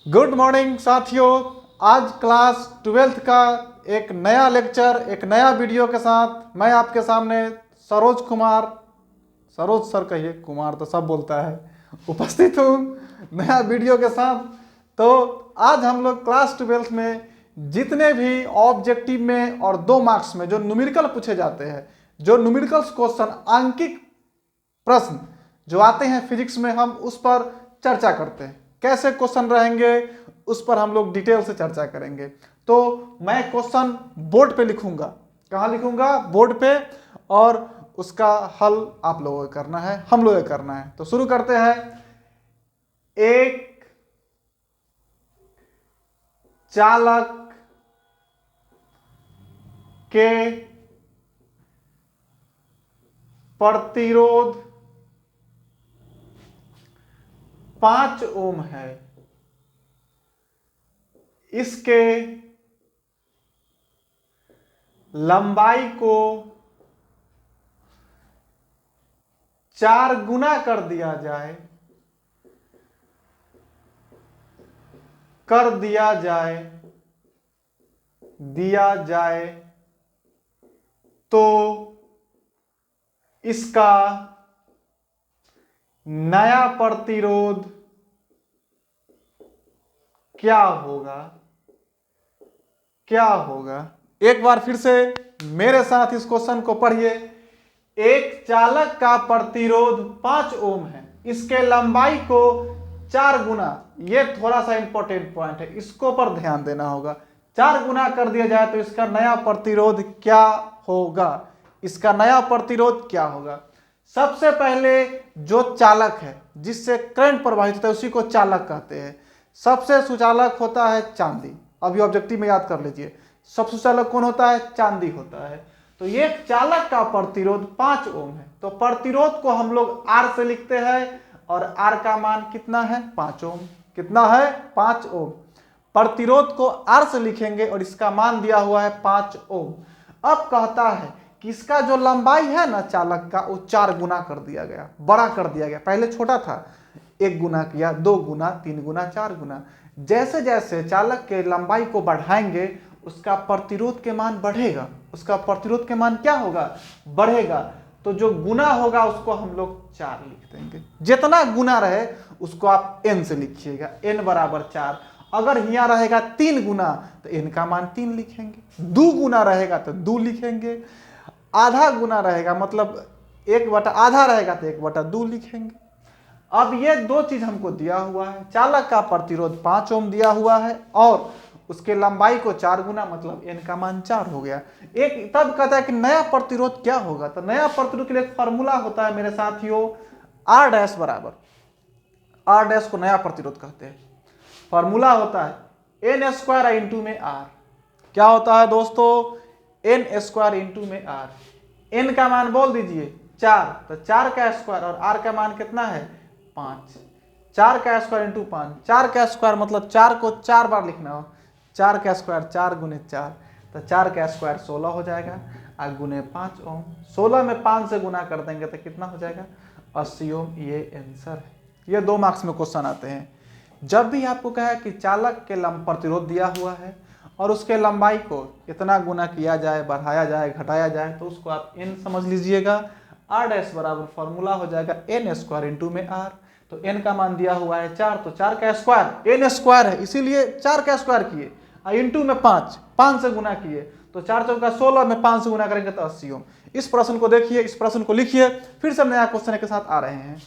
Good morning साथियों। आज class 12th का एक नया लेक्चर, एक नया वीडियो के साथ मैं आपके सामने सरोज कुमार, सरोज सर कहिए, कुमार तो सब बोलता है, उपस्थित हूँ नया वीडियो के साथ। तो आज हम लोग क्लास 12th में जितने भी ऑब्जेक्टिव में और 2 मार्क्स में जो न्यूमेरिकल पूछे जाते हैं, जो न्यूमेरिकल्स क्वेश्चन, आंकिक प्रश्न जो आते हैं फिजिक्स में, हम उस पर चर्चा करते हैं। कैसे क्वेश्चन रहेंगे उस पर हम लोग डिटेल से चर्चा करेंगे। तो मैं क्वेश्चन बोर्ड पे लिखूंगा। कहाँ लिखूंगा? बोर्ड पे। और उसका हल आप लोगों को करना है, हम लोगों को करना है। तो शुरू करते हैं। एक चालक के प्रतिरोध 5 ओम है। इसके लंबाई को 4 गुना कर दिया जाए, दिया जाए तो इसका नया प्रतिरोध क्या होगा? एक बार फिर से मेरे साथ इस क्वेश्चन को पढ़िए। एक चालक का प्रतिरोध 5 ओम है, इसके लंबाई को 4 गुना, ये थोड़ा सा इंपॉर्टेंट पॉइंट है, इसको पर ध्यान देना होगा। 4 गुना कर दिया जाए तो इसका नया प्रतिरोध क्या होगा? सबसे पहले जो चालक है, जिससे करंट प्रवाहित होता है, उसी को चालक कहते हैं। सबसे सुचालक होता है चांदी। अभी ऑब्जेक्टिव में याद कर लीजिए, सबसे सुचालक कौन होता है? चांदी होता है। तो ये चालक का प्रतिरोध 5 ओम है। तो प्रतिरोध को हम लोग R से लिखते हैं और R का मान कितना है? 5 ओम। कितना है? 5 ओम। प्रतिरोध को R से लिखेंगे और इसका मान दिया हुआ है 5 ओम। अब कहता है कि इसका जो लंबाई है ना चालक का, वो 4 गुना कर दिया गया, बड़ा कर दिया गया। पहले छोटा था, 1 गुना किया, 2 गुना, 3 गुना, 4 गुना। जैसे जैसे चालक के लंबाई को बढ़ाएंगे उसका प्रतिरोध के मान बढ़ेगा। उसका प्रतिरोध के मान क्या होगा? बढ़ेगा। तो जो गुना होगा उसको हम लोग 4 लिख देंगे। जितना गुना रहे उसको आप n से लिखिएगा, n बराबर 4। अगर यहाँ रहेगा 3 गुना तो n का मान 3 लिखेंगे। 2 गुना रहेगा तो 2 लिखेंगे। आधा गुना रहेगा मतलब 1/2 रहेगा तो 1/2 लिखेंगे। अब ये 2 चीज हमको दिया हुआ है। चालक का प्रतिरोध 5 ओम दिया हुआ है और उसके लंबाई को 4 गुना, मतलब n का मान 4 हो गया। एक तब कहता है कि नया प्रतिरोध क्या होगा? तो नया प्रतिरोध के लिए एक फॉर्मूला होता है मेरे साथियों, R डैश बराबर, R डैश को नया प्रतिरोध कहते हैं। फॉर्मूला होता है n स्क्वायर इंटू में R। क्या होता है दोस्तों? n स्क्वायर इंटू में R। n का मान बोल दीजिए 4, तो 4 का स्क्वायर और R का मान कितना है? 5। 4 का स्क्वायर इंटू 5, 4 का स्क्वायर मतलब 4 को 4 बार लिखना हो। 4 का स्क्वायर 4 गुने 4, तो 4 का स्क्वायर 16 हो जाएगा और गुने 5 ओम। 16 में 5 से गुना कर देंगे तो कितना हो जाएगा? 80 ओम। ये आंसर है। ये 2 मार्क्स में क्वेश्चन आते हैं। जब भी आपको कहा कि चालक के प्रतिरोध दिया हुआ है और उसके लंबाई को इतना गुना किया जाए, बढ़ाया जाए, घटाया जाए, तो उसको आप n समझ लीजिएगा। R डैश बराबर फॉर्मूला हो जाएगा n स्क्वायर इंटू में R। तो n का मान दिया हुआ है 4, तो 4 का स्क्वायर, n स्क्वायर है इसीलिए 4 का स्क्वायर किए, इंटू में 5 से गुना किए, तो 4 चौका 16 में 5 से गुना करेंगे तो 80 ओम। इस प्रश्न को देखिए, इस प्रश्न को लिखिए। फिर से नया क्वेश्चन के साथ आ रहे हैं।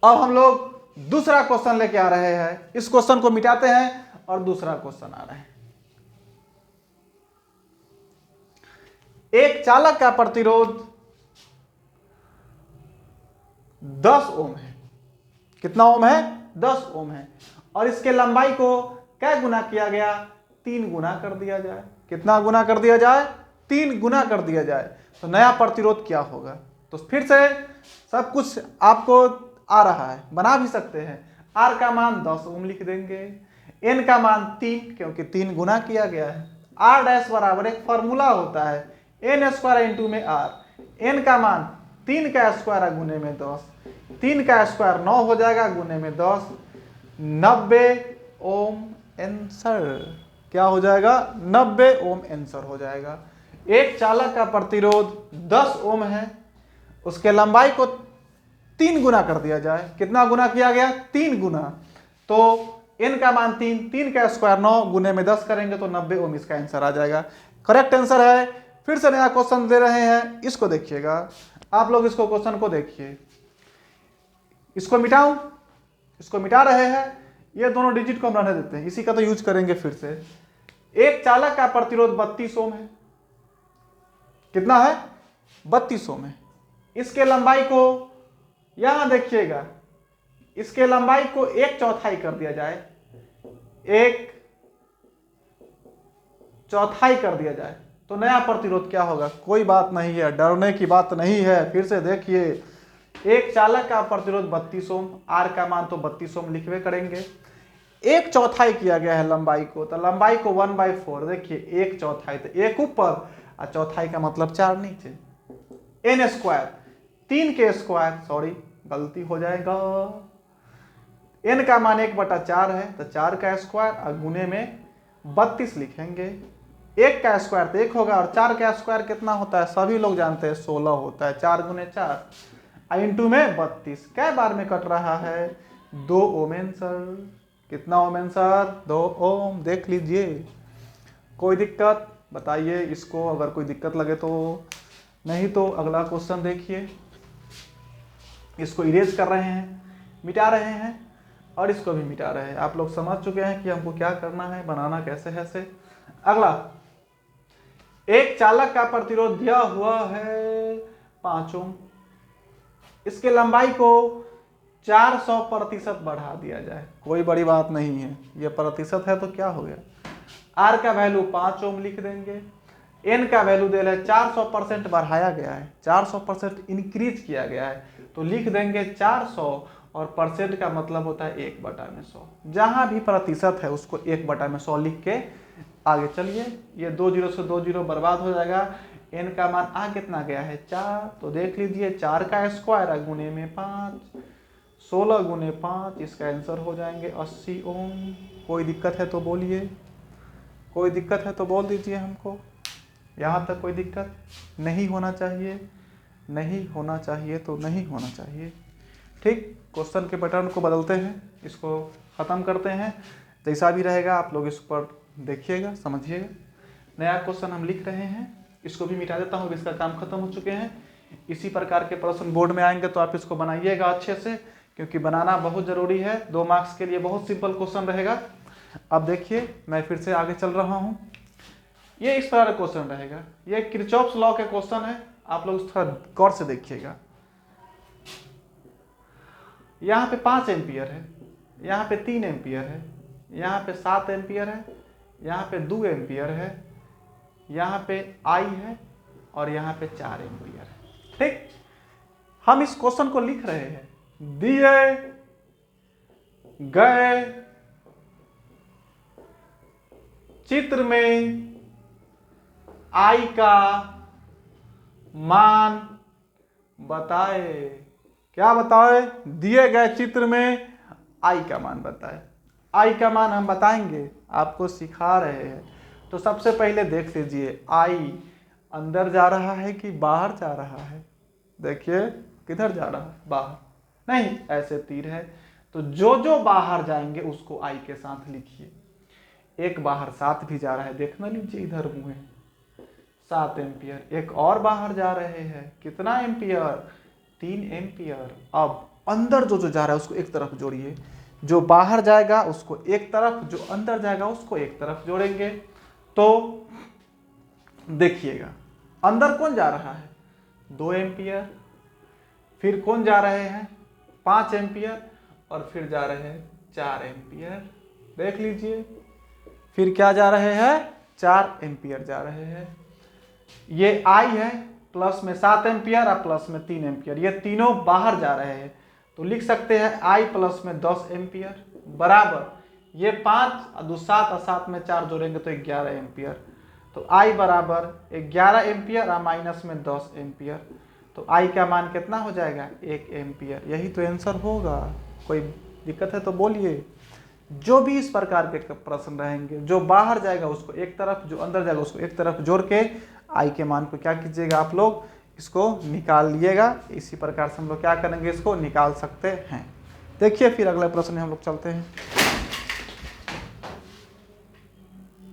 अब हम लोग दूसरा क्वेश्चन लेके आ रहे हैं। इस क्वेश्चन को मिटाते हैं और दूसरा क्वेश्चन आ रहा है। एक चालक का प्रतिरोध 10 ओम है। कितना ओम है? 10 ओम है। और इसके लंबाई को क्या गुना किया गया? 3 गुना कर दिया जाए। कितना गुना कर दिया जाए? 3 गुना कर दिया जाए। तो नया प्रतिरोध क्या होगा? तो फिर से सब कुछ आपको आ रहा है, बना भी सकते हैं। R का मान 10 ओम लिख देंगे, n का मान 3, क्योंकि 3 गुना किया गया है। R डैश बराबर एक फॉर्मूला होता है n स्क्वायर इंटू में R। n का मान 3 का स्क्वायर गुने में 10, 3 का स्क्वायर 9 हो जाएगा गुने में 10, 90 ओम आंसर। क्या हो जाएगा? 90 ओम आंसर हो जाएगा। एक चालक का प्रतिरोध 10 ओम है, उसके लंबाई को 3 गुना कर दिया जाए। कितना गुना किया गया? 3 गुना। तो n का मान 3, 3 का स्क्वायर 9 गुने में 10 करेंगे तो 90 ओम इसका आंसर आ जाएगा। करेक्ट आंसर है। फिर से नया क्वेश्चन दे रहे हैं, इसको देखिएगा आप लोग। इसको क्वेश्चन को देखिए, इसको मिटाऊं, इसको मिटा रहे हैं, ये दोनों डिजिट को हम रहने देते हैं, इसी का तो यूज करेंगे फिर से। एक चालक का प्रतिरोध 32 ओम है। कितना है? 32 ओम है। इसके लंबाई को, यहां देखिएगा, इसके लंबाई को 1/4 कर दिया जाए, 1/4 कर दिया जाए तो नया प्रतिरोध क्या होगा? कोई बात नहीं है, डरने की बात नहीं है। फिर से देखिए, एक चालक का प्रतिरोध 32 ओम, आर का मान तो 32 ओम लिखवे करेंगे। 1/4 किया गया है लंबाई को, तो लंबाई को 1/4। देखिए 1/4 तो 1 ऊपर और चौथाई का मतलब 4 नीचे। n स्क्वायर, 3 के स्क्वायर, सॉरी गलती हो जाएगा, n का मान 1/4 है तो 4 का स्क्वायर और गुने में 32 लिखेंगे। 1 का स्क्वायर तो 1 होगा और 4 का स्क्वायर कितना होता है? सभी लोग जानते हैं 16 होता है। 4 गुने 4 इंटू में 32। कै बार में कट रहा है? 2 ओम आंसर। कितना ओम आंसर? 2 ओम। देख लीजिए, कोई दिक्कत बताइए इसको अगर कोई दिक्कत लगे तो। नहीं तो अगला क्वेश्चन देखिए, इसको इरेज कर रहे हैं, मिटा रहे हैं और इसको भी मिटा रहे हैं। आप लोग समझ चुके हैं कि हमको क्या करना है, बनाना कैसे है से। अगला, एक चालक का प्रतिरोध दिया हुआ है 5 ओम, इसके लंबाई को 400% बढ़ा दिया जाए। कोई बड़ी बात नहीं है, ये प्रतिशत है तो क्या हो गया? आर का वैल्यू 5 ओम लिख देंगे, एन का वैल्यू दे रहे 400% बढ़ाया गया है, 400% इंक्रीज किया गया है तो लिख देंगे 400 और परसेंट का मतलब होता है 1/100। जहां भी प्रतिशत है उसको 1/100 लिख के आगे चलिए। ये 2 जीरो से 2 जीरो बर्बाद हो जाएगा। एन का मान आ कितना गया है? 4। तो देख लीजिए 4 का स्क्वायर गुने में 5, 16 गुने 5, इसका आंसर हो जाएंगे 80 ओम। कोई दिक्कत है तो बोलिए, कोई दिक्कत है तो बोल दीजिए हमको। यहाँ तक कोई दिक्कत नहीं होना चाहिए, नहीं होना चाहिए तो नहीं होना चाहिए। ठीक, क्वेश्चन के पैटर्न को बदलते हैं, इसको ख़त्म करते हैं। जैसा भी रहेगा आप लोग इस पर देखिएगा, समझिएगा। नया क्वेश्चन हम लिख रहे हैं, इसको भी मिटा देता हूँ, इसका काम खत्म हो चुके हैं। इसी प्रकार के प्रश्न बोर्ड में आएंगे तो आप इसको बनाइएगा अच्छे से, क्योंकि बनाना बहुत ज़रूरी है। 2 मार्क्स के लिए बहुत सिंपल क्वेश्चन रहेगा। अब देखिए मैं फिर से आगे चल रहा हूँ। ये इस तरह का क्वेश्चन रहेगा, ये किरचॉफ्स लॉ के क्वेश्चन है, आप लोग थोड़ा गौर से देखिएगा। यहाँ पे 5 एम्पियर है, यहाँ पे 3 एम्पियर है, यहाँ पे 7 एम्पियर है, यहाँ पे 2 एम्पियर है, यहाँ पे आई है और यहाँ पे 4 एम्पियर है। ठीक, हम इस क्वेश्चन को लिख रहे हैं, दिए गए चित्र में आई का मान बताए। क्या बताए? दिए गए चित्र में आई का मान बताए। आई का मान हम बताएंगे, आपको सिखा रहे हैं। तो सबसे पहले देख लीजिए, आई अंदर जा रहा है कि बाहर जा रहा है? देखिए किधर जा रहा है? बाहर नहीं, ऐसे तीर है तो जो जो बाहर जाएंगे उसको आई के साथ लिखिए। एक बाहर 7 भी जा रहा है, देखना लीजिए इधर मुँह है, 7 एम्पियर। एक और बाहर जा रहे हैं, कितना एम्पियर? 3 एम्पियर। अब अंदर जो जो जा रहा है उसको एक तरफ जोड़िए, जो बाहर जाएगा उसको एक तरफ, जो अंदर जाएगा उसको एक तरफ जोड़ेंगे। तो देखिएगा अंदर कौन जा रहा है? 2 एम्पियर। फिर कौन जा रहे हैं? 5 एम्पियर। और फिर जा रहे हैं 4 एम्पियर। देख लीजिए, फिर क्या जा रहे हैं? 4 एम्पियर जा रहे हैं। ये आई है, प्लस में 7 एम्पियर और प्लस में 3 एम्पियर, ये तीनों बाहर जा रहे हैं तो लिख सकते हैं आई प्लस में 10 एम्पियर बराबर ये 5 और 2 7 और 7 में 4 जोड़ेंगे तो 11 एम्पियर। तो I बराबर 11 एम्पियर और माइनस में 10 एम्पियर, तो I का मान कितना हो जाएगा 1 एम्पियर। यही तो आंसर होगा, कोई दिक्कत है तो बोलिए। जो भी इस प्रकार के प्रश्न रहेंगे, जो बाहर जाएगा उसको एक तरफ, जो अंदर जाएगा उसको एक तरफ जोड़ के I के मान को क्या कीजिएगा, आप लोग इसको निकाल लिएगा। इसी प्रकार से हम लोग क्या करेंगे, इसको निकाल सकते हैं। देखिए फिर अगले प्रश्न में हम लोग चलते हैं।